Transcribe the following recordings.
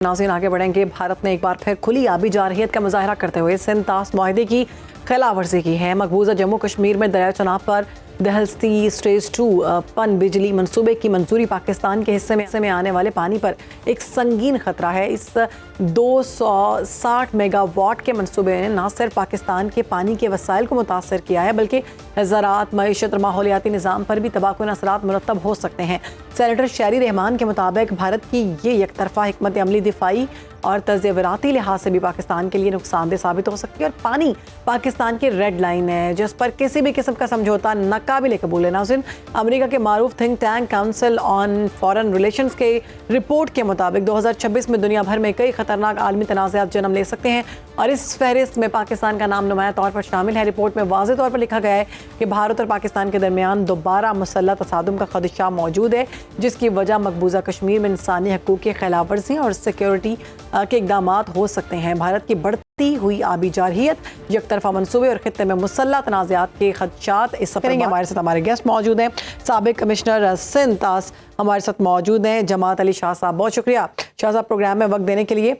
नाज़रीन आगे बढ़ेंगे। भारत ने एक बार फिर खुली आबी जारहियत का मुजाहरा करते हुए सिंध तास मुआहदे की खिलाफ वर्जी की है। मकबूजा जम्मू कश्मीर में दरिया चनाब पर दहलती स्टेज 2 पन बिजली मंसूबे की मंजूरी पाकिस्तान के हिस्से में आने वाले पानी पर एक संगीन खतरा है। इस 260 मेगावाट के मंसूबे ने न सिर्फ पाकिस्तान के पानी के वसाइल को मुतासर किया है बल्कि ज़राअत, मईशत और माहौलियाती निज़ाम पर भी तबाहकुन असरात मुरतब हो सकते हैं। सेनेटर शहरी रहमान के मुताबिक भारत की ये यकतरफा हिकमत अमली दिफाई और तज़व्वुराती लिहाज से भी पाकिस्तान के लिए नुकसानदेह साबित हो सकती है और पानी पाकिस्तान की रेड लाइन है जिस पर किसी भी किस्म का समझौता नाकाबिल कबूल है। नाज़रीन, अमेरिका के मारूफ think tank council on foreign relations के रिपोर्ट के मुताबिक 2026 में दुनिया भर में कई खतरनाक आलमी तनाज़ात जन्म ले सकते हैं और इस फहरिस्त में पाकिस्तान का नाम नुमाया तौर पर शामिल है। रिपोर्ट में वाज़ेह तौर पर लिखा गया है कि भारत और पाकिस्तान के दरमियान दोबारा मुसल्लह तसादुम का खदशा मौजूद है जिसकी वजह मकबूजा कश्मीर में इंसानी हकूक़ की खिलाफ वर्जी और सिक्योरिटी के इक़दामात हो सकते हैं। भारत की बढ़ती हुई आबी जारहियत, यकतरफा मंसूबे और खित्ते में मुसल्लह तनाज़ात के खदशात। इस सफ़र में हमारे साथ हमारे गेस्ट मौजूद हैं। साबिक कमिश्नर सिंध तास हमारे साथ मौजूद हैं, जमात अली शाह साहब। बहुत शुक्रिया शाह साहब प्रोग्राम में वक्त देने के लिए।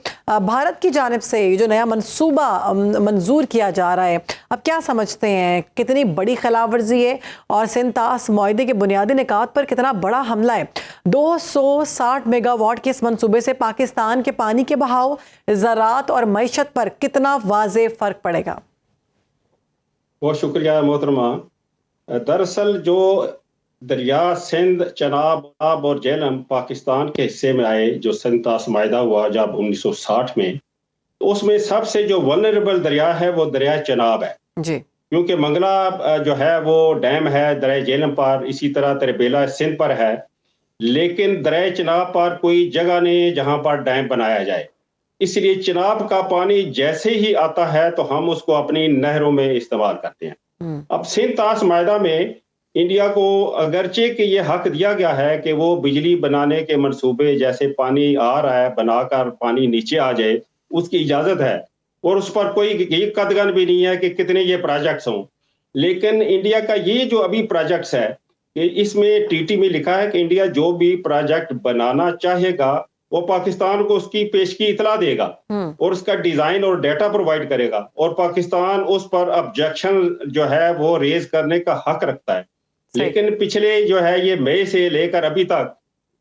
भारत की जानिब से जो नया मंसूबा मंजूर किया जा रहा है, अब क्या समझते हैं कितनी बड़ी खिलाफ वर्जी है और सिंध तास मुआहदे के बुनियादी निकात पर कितना बड़ा हमला है? 260 मेगावाट के इस मंसूबे से पाकिस्तान के पानी के बहाव, ज़राअत और मईशत पर कितना वाज़ेह फ़र्क पड़ेगा? बहुत शुक्रिया मोहतरमा। दरअसल जो दरिया सिंध, चनाब और झेलम पाकिस्तान के हिस्से में आए, जो सिंध तास मुआहदा हुआ जब 1960 में, तो उसमें सबसे जो वल्नरेबल दरिया है वो दरिया चनाब है जी, क्योंकि मंगला जो है वो डैम है दरिया झेलम पर, इसी तरह तरबेला सिंध पर है, लेकिन दरिया चनाब पर कोई जगह नहीं है जहां पर डैम बनाया जाए। इसलिए चनाब का पानी जैसे ही आता है तो हम उसको अपनी नहरों में इस्तेमाल करते हैं। अब सिंध तास मुआहदा में इंडिया को अगरचे कि ये हक दिया गया है कि वो बिजली बनाने के मंसूबे, जैसे पानी आ रहा है बनाकर पानी नीचे आ जाए, उसकी इजाजत है और उस पर कोई ये कदगन भी नहीं है कि कितने ये प्रोजेक्ट्स हों। लेकिन इंडिया का ये जो अभी प्रोजेक्ट्स है कि इसमें टीटी में लिखा है कि इंडिया जो भी प्रोजेक्ट बनाना चाहेगा वो पाकिस्तान को उसकी पेशगी इतला देगा और उसका डिजाइन और डेटा प्रोवाइड करेगा और पाकिस्तान उस पर ऑब्जेक्शन जो है वो रेज करने का हक रखता है। लेकिन पिछले जो है ये मई से लेकर अभी तक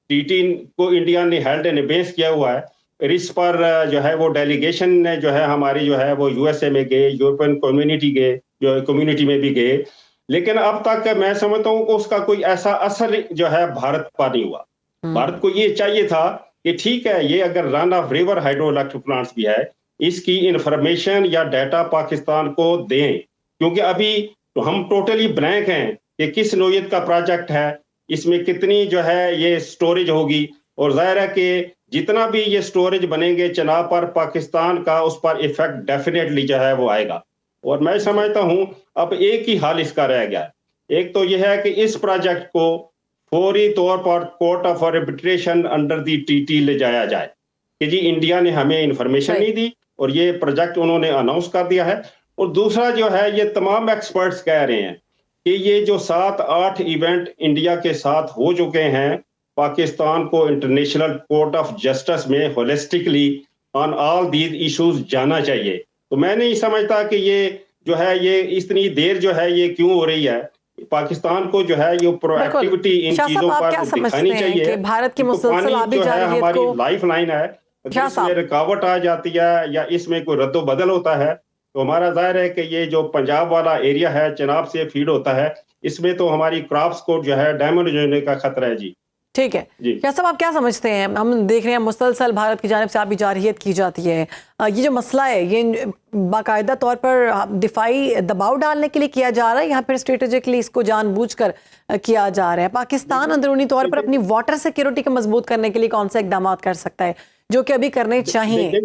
टीटी को इंडिया ने हेल्ड एंड एबेंस किया हुआ है। इस पर जो है वो डेलीगेशन ने जो है हमारी जो है वो यूएसए में गए, यूरोपियन कम्युनिटी गए, जो कम्युनिटी में भी गए, लेकिन अब तक मैं समझता हूँ कि उसका कोई ऐसा असर जो है भारत पर नहीं हुआ। भारत को ये चाहिए था कि ठीक है, ये अगर run of river hydro electric plants भी है, इसकी इंफॉर्मेशन या डाटा पाकिस्तान को दें, क्योंकि अभी तो हम टोटली ब्लैंक हैं कि किस नौयत का प्रोजेक्ट है, इसमें कितनी जो है ये स्टोरेज होगी, और जाहिर है कि जितना भी ये स्टोरेज बनेंगे चनाब पर, पाकिस्तान का उस पर इफेक्ट डेफिनेटली जो है वो आएगा। और मैं समझता हूं अब एक ही हाल इसका रह गया है, एक तो यह है कि इस प्रोजेक्ट को फौरी तौर पर court of arbitration under the TT ले जाया जाए कि जी इंडिया ने हमें इंफॉर्मेशन नहीं दी और ये प्रोजेक्ट उन्होंने अनाउंस कर दिया है। और दूसरा जो है, ये तमाम एक्सपर्ट्स कह रहे हैं कि ये जो 7-8 इवेंट इंडिया के साथ हो चुके हैं, पाकिस्तान को इंटरनेशनल कोर्ट ऑफ जस्टिस में holistically on all these issues जाना चाहिए। तो मैं नहीं समझता कि ये जो है ये इतनी देर जो है ये क्यों हो रही है। पाकिस्तान को जो है ये प्रोएक्टिविटी इन चीजों पर दिखानी चाहिए कि भारत की मुसलसल आबी जारहियत हमारी लाइफ लाइन है, इसमें रुकावट आ जाती है या इसमें कोई रद्दो बदल होता है तो हमारा जाहिर है कि ये जो पंजाब वाला एरिया है, चनाब से फीड होता है, इसमें तो हमारी क्रॉप्स को जो है डैमेज होने का खतरा है। जी ठीक है क्या साहब, आप क्या समझते हैं? हम देख रहे हैं मुसलसल भारत की जानिब से आबी जारहियत की जाती है, ये जो मसला है ये बाकायदा तौर पर दिफाई दबाव डालने के लिए किया जा रहा है या फिर स्ट्रेटेजिकली इसको जानबूझकर किया जा रहा है? पाकिस्तान अंदरूनी तौर पर अपनी वाटर सिक्योरिटी को मजबूत करने के लिए कौन से इकदाम कर सकता है जो कि अभी करने चाहिए?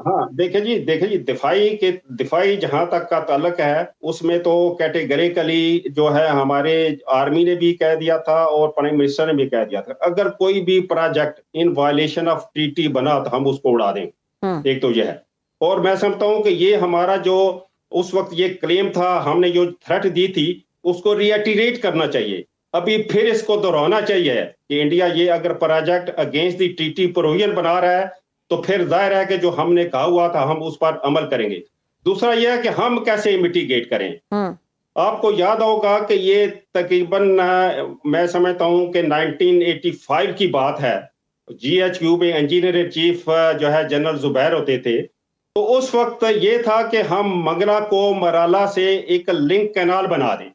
हाँ देखिए जी, दिफाई जहां तक का ताल्लुक है उसमें तो कैटेगरिकली जो है हमारे आर्मी ने भी कह दिया था और प्राइम मिनिस्टर ने भी कह दिया था, अगर कोई भी project in violation of TT बना तो हम उसको उड़ा देंगे। एक तो यह है, और मैं समझता हूँ कि ये हमारा जो उस वक्त ये क्लेम था, हमने जो थ्रेट दी थी उसको रिएटिरेट करना चाहिए, अभी फिर इसको दोहराना चाहिए कि इंडिया ये अगर project against the TT provision बना रहा है تو پھر ظاہر ہے کہ جو ہم نے کہا ہوا تھا ہم اس پر عمل کریں گے. دوسرا یہ ہے کہ ہم کیسے میٹیگیٹ کریں. آپ کو یاد ہوگا کہ یہ تقریباً میں سمجھتا ہوں کہ 1985 کی بات ہے. جی ایچ کیو میں انجینئر چیف جو ہے جنرل زبیر ہوتے تھے. تو اس وقت یہ تھا کہ ہم منگلا کو مرالا سے ایک لنک کینال بنا دیں.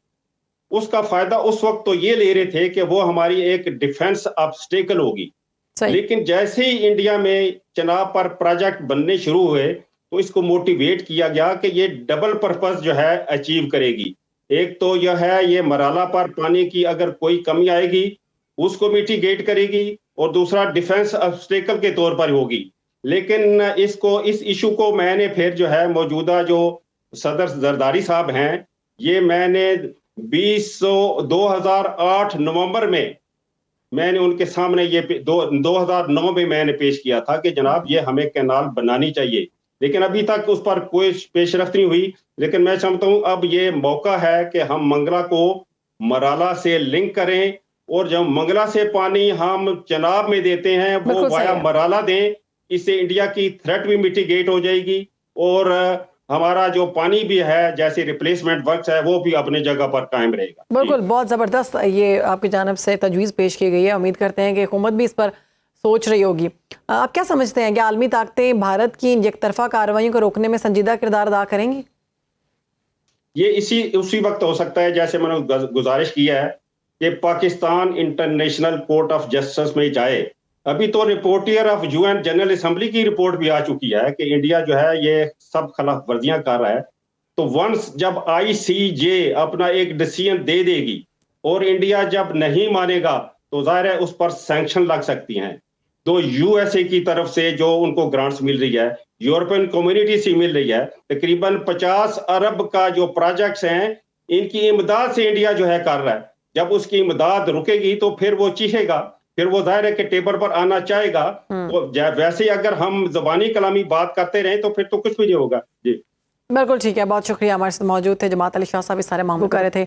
اس کا فائدہ اس وقت تو یہ لے رہے تھے کہ وہ ہماری ایک ڈیفنس آبسٹیکل ہوگی. لیکن جیسے ہی انڈیا میں چناب پر پروجیکٹ بننے شروع ہوئے تو اس کو موٹیویٹ کیا گیا کہ یہ ڈبل پرپز جو ہے اچیو کرے گی. ایک تو یہ ہے یہ مرالا پر پانی کی اگر کوئی کمی آئے گی اس کو میٹیگیٹ کرے گی, اور دوسرا ڈیفنس آبسٹیکل کے طور پر ہوگی. لیکن اس ایشو کو میں نے پھر جو ہے موجودہ جو صدر زرداری صاحب ہیں, یہ میں نے 2008 نومبر میں نے ان کے سامنے یہ 2009 میں میں نے پیش کیا تھا کہ جناب یہ ہمیں کینال بنانی چاہیے. لیکن ابھی تک اس پر کوئی پیش رفت نہیں ہوئی. لیکن میں سمجھتا ہوں اب یہ موقع ہے کہ ہم منگلا کو مرالا سے لنک کریں, اور جب منگلا سے پانی ہم چناب میں دیتے ہیں وہ وایا مرالا دیں. اس سے انڈیا کی تھریٹ بھی میٹیگیٹ ہو جائے گی, اور ہمارا جو پانی بھی ہے جیسے ریپلیسمنٹ ورکس ہے وہ بھی اپنے جگہ پر قائم رہے گا. بالکل, بہت زبردست یہ آپ کی جانب سے تجویز پیش کی گئی ہے. امید کرتے ہیں کہ حکومت بھی اس پر سوچ رہی ہوگی. آپ کیا سمجھتے ہیں کہ عالمی طاقتیں بھارت کی یک طرفہ کارروائیوں کو روکنے میں سنجیدہ کردار ادا کریں گی؟ یہ اسی وقت ہو سکتا ہے جیسے میں نے گزارش کیا ہے کہ Pakistan international court of justice میں جائے. ابھی تو reporter of U N general assembly کی رپورٹ بھی آ چکی ہے کہ انڈیا جو ہے یہ سب خلاف ورزیاں کر رہا ہے. تو ونس جب آئی سی جے اپنا ایک ڈیسیژن دے دے گی اور انڈیا جب نہیں مانے گا تو ظاہر ہے اس پر سینکشن لگ سکتی ہیں. تو یو ایس اے کی طرف سے جو ان کو گرانٹس مل رہی ہے, یورپین کمیونٹی سے مل رہی ہے, تقریباً 50 ارب کا جو پروجیکٹس ہیں ان کی امداد سے انڈیا جو ہے کر رہا ہے. جب اس کی امداد رکے گی تو پھر وہ چیخے گا, پھر وہ ظاہر ہے کہ ٹیبل پر آنا چاہے گا. ویسے اگر ہم زبانی کلامی بات کرتے رہیں تو پھر تو کچھ بھی نہیں ہوگا. جی بالکل ٹھیک ہے, بہت شکریہ. ہمارے ساتھ موجود تھے جماعت علی شاہ صاحب, اس سارے معاملوں کر رہے تھے.